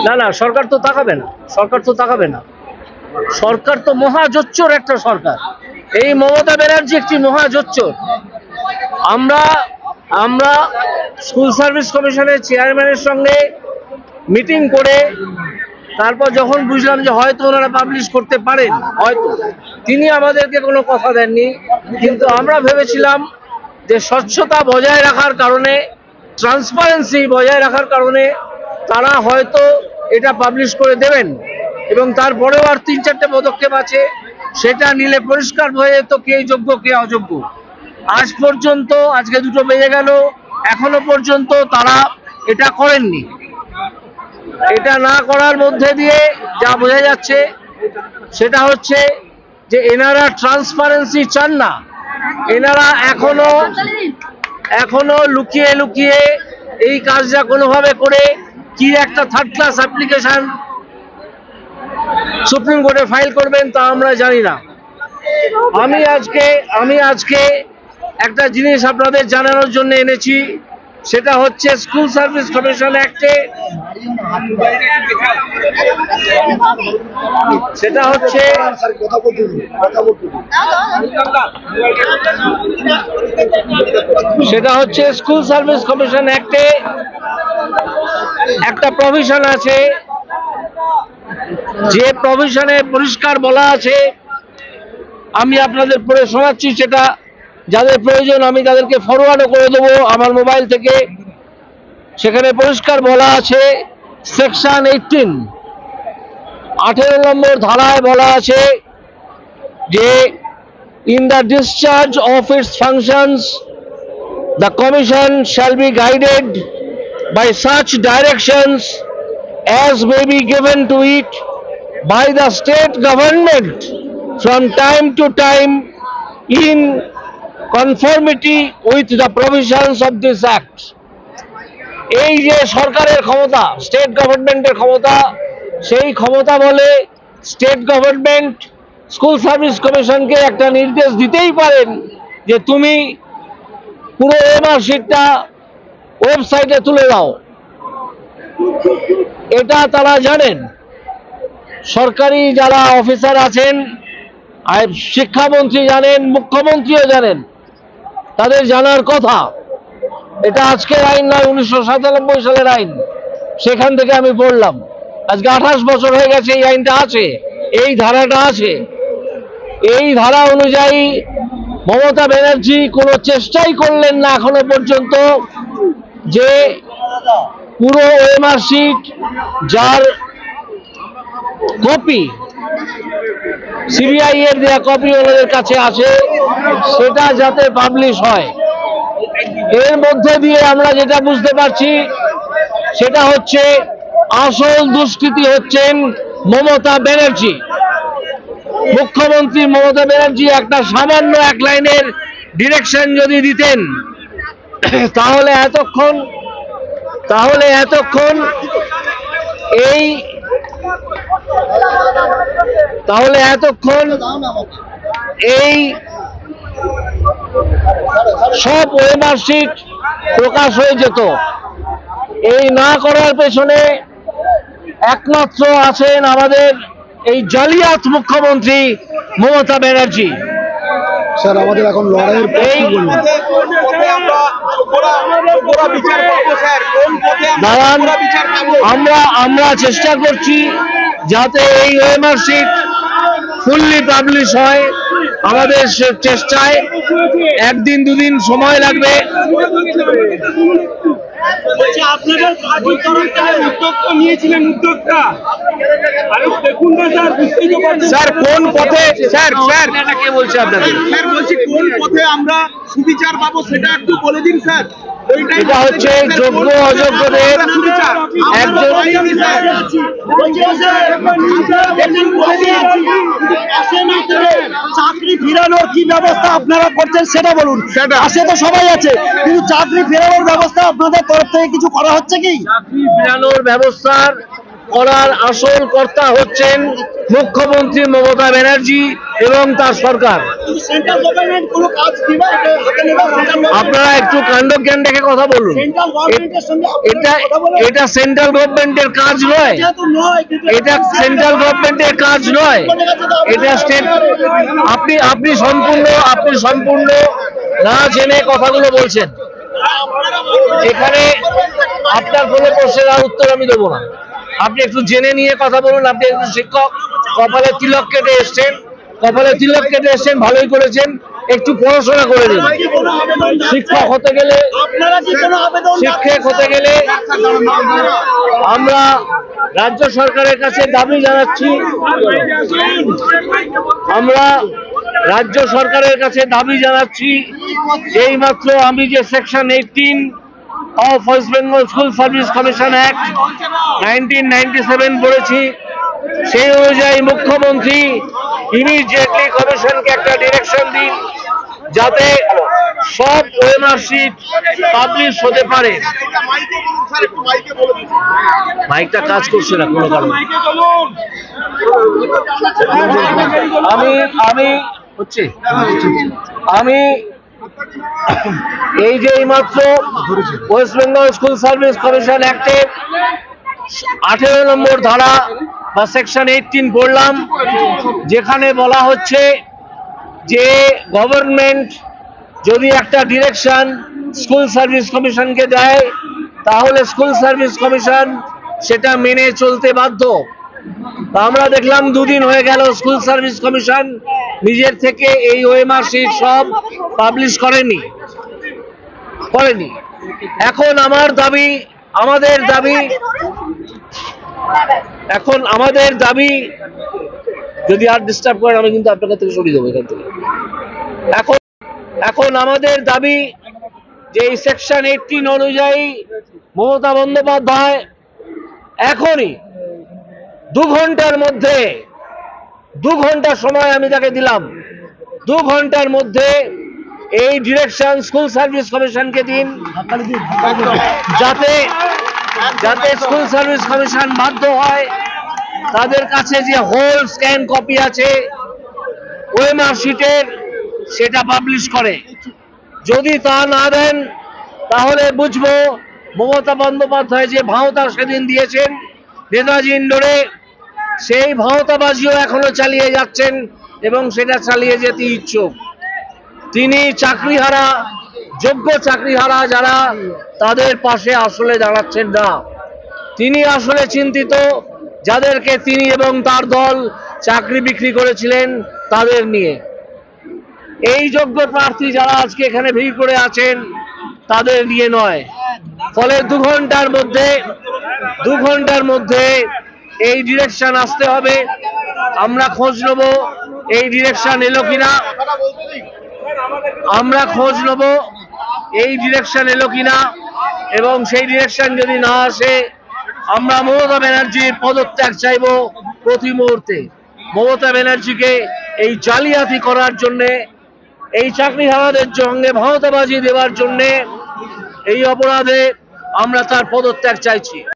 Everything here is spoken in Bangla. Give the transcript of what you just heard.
না না, সরকার তো তাকাবে না, সরকার তো মহাজোচ্চোর একটা সরকার। এই মমতা ব্যানার্জি একটি মহাজোচ্চোর। আমরা আমরা স্কুল সার্ভিস কমিশনের চেয়ারম্যানের সঙ্গে মিটিং করে তারপর যখন বুঝলাম যে হয়তো ওনারা পাবলিশ করতে পারেন, হয়তো তিনি আমাদেরকে কোনো কথা দেননি, কিন্তু আমরা ভেবেছিলাম যে স্বচ্ছতা বজায় রাখার কারণে, ট্রান্সপারেন্সি বজায় রাখার কারণে তারা হয়তো এটা পাবলিশ করে দেবেন, এবং তারপরেও আর 3-4টে পদক্ষেপ আছে, সেটা নিলে পরিষ্কার হয়ে যেত কে যোগ্য কে অযোগ্য। আজ পর্যন্ত, আজকে 2টো বেজে গেল, এখনো পর্যন্ত তারা এটা করেননি। এটা না করার মধ্যে দিয়ে যা বোঝা যাচ্ছে সেটা হচ্ছে যে এনারা ট্রান্সপারেন্সি চান না। এনারা এখনো লুকিয়ে লুকিয়ে এই কাজটা কোনোভাবে করে কি একটা 3rd ক্লাস অ্যাপ্লিকেশন সুপ্রিম কোর্টে ফাইল করবেন তা আমরা জানি না। আমি আজকে একটা জিনিস আপনাদের জানানোর জন্য এনেছি, সেটা হচ্ছে স্কুল সার্ভিস কমিশন অ্যাক্টে, সেটা হচ্ছে স্কুল সার্ভিস কমিশন অ্যাক্টে একটা প্রভিশন আছে, যে প্রভিশনে পরিষ্কার বলা আছে, আমি আপনাদের পড়ে শোনাচ্ছি, সেটা যাদের প্রয়োজন আমি তাদেরকে ফরওয়ার্ডও করে দেবো আমার মোবাইল থেকে। সেখানে পরিষ্কার বলা আছে, সেকশন 18 নম্বর ধারায় বলা আছে যে in the discharge of its functions the commission shall be guided by such directions as may be given to it by the state government from time to time in conformity with the provisions of this act. এই যে সরকারের ক্ষমতা, স্টেট গভর্নমেন্টের ক্ষমতা, সেই ক্ষমতা বলে স্টেট গভর্নমেন্ট স্কুল সার্ভিস কমিশনকে একটা নির্দেশ দিতেই পারেন যে তুমি পুরো এমআরশিটটা ওয়েবসাইটে তুলে দাও। এটা তারা জানেন, সরকারি যারা অফিসার আছেন, শিক্ষামন্ত্রী জানেন, মুখ্যমন্ত্রীও জানেন, তাদের জানার কথা। এটা আজকের আইন নয়, 1997 সালের আইন। সেখান থেকে আমি পড়লাম, আজকে 28 বছর হয়ে গেছে এই আইনটা আছে, এই ধারাটা আছে। এই ধারা অনুযায়ী মমতা ব্যানার্জি কোনো চেষ্টাই করলেন না এখনো পর্যন্ত যে পুরো ওএমআর-শিট যার কপি সিবিআই এর দেওয়া কপি ওনাদের কাছে আছে, সেটা যাতে পাবলিশ হয়। এর মধ্যে দিয়ে আমরা যেটা বুঝতে পারছি সেটা হচ্ছে আসল দুষ্কৃতী হচ্ছেন মমতা ব্যানার্জি। মুখ্যমন্ত্রী মমতা ব্যানার্জি একটা সামান্য 1 লাইনের ডিরেকশন যদি দিতেন, তাহলে এতক্ষণ এই সব ওয়েবসাইট প্রকাশ হয়ে যেত। এই না করার পেছনে একমাত্র আছেন আমাদের এই জালিয়াত মুখ্যমন্ত্রী মমতা ব্যানার্জি। স্যার, আমাদের এখন লড়াইয়ের আমরা চেষ্টা করছি যাতে এই ওএমআর-শিট ফুললি পাবলিশ হয়। আমাদের চেষ্টায় 1 দিন 2 দিন সময় লাগবে। আপনাদের পার্টির তরফ থেকে উদ্যোক্তা নিয়েছিলেন, উদ্যোক্তা দেখুন না স্যার, বুঝতেই তো পারছেন স্যার কোন পথে, স্যার এটা কে বলছে আপনাদের? স্যার বলছি কোন পথে আমরা সুবিচার পাবো সেটা একটু বলে দিন স্যার। এটা হচ্ছে যোগ্য অযোগ্যদের একজন। চাকরি ফেরানোর কি ব্যবস্থা আপনারা করছেন সেটা বলুন। পাশে তো সবাই আছে, কিন্তু চাকরি ফেরানোর ব্যবস্থা আপনাদের তরফ থেকে কিছু করা হচ্ছে কি? চাকরি ফেরানোর ব্যবস্থার করার আসল কর্তা হচ্ছেন মুখ্যমন্ত্রী মমতা ব্যানার্জি এবং তার সরকার। সেন্ট্রাল গভর্নমেন্ট কোনো কাজ দিবে হাতে নেবে? আপনারা একটু কাণ্ডজ্ঞান দেখে কথা বলুন। সেন্ট্রাল গভর্নমেন্টের সঙ্গে এটা এটা সেন্ট্রাল গভর্নমেন্টের কাজ নয়, যেহেতু নয়, কিন্তু এটা সেন্ট্রাল গভর্নমেন্টের কাজ নয়, এটা স্টেট। আপনি সম্পূর্ণ না জেনে কথাগুলো বলছেন। এখানে আপনার কোনো প্রশ্নের আর উত্তর আমি দেবো না। আপনি একটু জেনে নিয়ে কথা বলুন। আপনি একটু শিক্ষক, কপালে তিলক কেটে এসছেন, ভালোই করেছেন। একটু পড়াশোনা করে দিন। শিক্ষক হতে গেলে আমরা রাজ্য সরকারের কাছে দাবি জানাচ্ছি, এইমাত্র আমি যে section 18 of West Bengal School Service commission act 1997 বলেছি, সেই অনুযায়ী মুখ্যমন্ত্রী ইমিডিয়েটলি কমিশনকে একটা ডিরেকশন দিন যাতে সব ওএমআর শিট পাবলিশ হতে পারে। মাইকটা কাজ করছে না কোনো কারণে। আমি এই যে এইমাত্র West Bengal School Service Commission অ্যাক্টের 18 নম্বর ধারা বা সেকশন 18 পড়লাম, যেখানে বলা হচ্ছে যে গভর্নমেন্ট যদি একটা ডিরেকশন স্কুল সার্ভিস কমিশনকে দেয় তাহলে স্কুল সার্ভিস কমিশন সেটা মেনে চলতে বাধ্য। আমরা দেখলাম 2 দিন হয়ে গেল স্কুল সার্ভিস কমিশন নিজের থেকে এই ওএমআর শিট সব পাবলিশ করেনি। এখন আমাদের দাবি যদি আর ডিস্টার্ব করেন আমি কিন্তু আপনার থেকে সরিয়ে দেবো এখান থেকে। এখন আমাদের দাবি যে এই সেকশন 18 অনুযায়ী মমতা বন্দ্যোপাধ্যায় এখনই 2 ঘন্টার মধ্যে, 2 ঘন্টা সময় আমি তাকে দিলাম, 2 ঘন্টার মধ্যে এই ডিরেকশন স্কুল সার্ভিস কমিশনকে দিন, যাতে স্কুল সার্ভিস কমিশন বাধ্য হয় তাদের কাছে যে হোল স্ক্যান কপি আছে ওএমআর শিটের সেটা পাবলিশ করে। যদি তা না দেন তাহলে বুঝবো মমতা বন্দ্যোপাধ্যায় যে ভাওতা সেদিন দিয়েছেন নেতাজি ইন্ডোরে, সেই ভাওতাবাজিও এখনো চালিয়ে যাচ্ছেন এবং সেটা চালিয়ে যেতে ইচ্ছুক। তিনি চাকরিহারা, যোগ্য চাকরিহারা যারা, তাদের পাশে আসলে দাঁড়াচ্ছেন না। তিনি আসলে চিন্তিত যাদেরকে তিনি এবং তার দল চাকরি বিক্রি করেছিলেন তাদের নিয়ে। এই যোগ্য প্রার্থী যারা আজকে এখানে ভিড় করে আছেন তাদের নিয়ে নয়। ফলে 2 ঘন্টার মধ্যে এই ডিরেকশন আসতে হবে। আমরা খোঁজ নেব এই ডিরেকশন এলো কিনা, এবং সেই ডিরেকশন যদি না আসে আমরা মমতা ব্যানার্জির পদত্যাগ চাইব প্রতি মুহূর্তে। মমতা ব্যানার্জিকে এই জালিয়াতি করার জন্যে, এই চাকরিহারাদের সঙ্গে ভাওতাবাজি দেওয়ার জন্যে, এই অপরাধে আমরা তার পদত্যাগ চাইছি।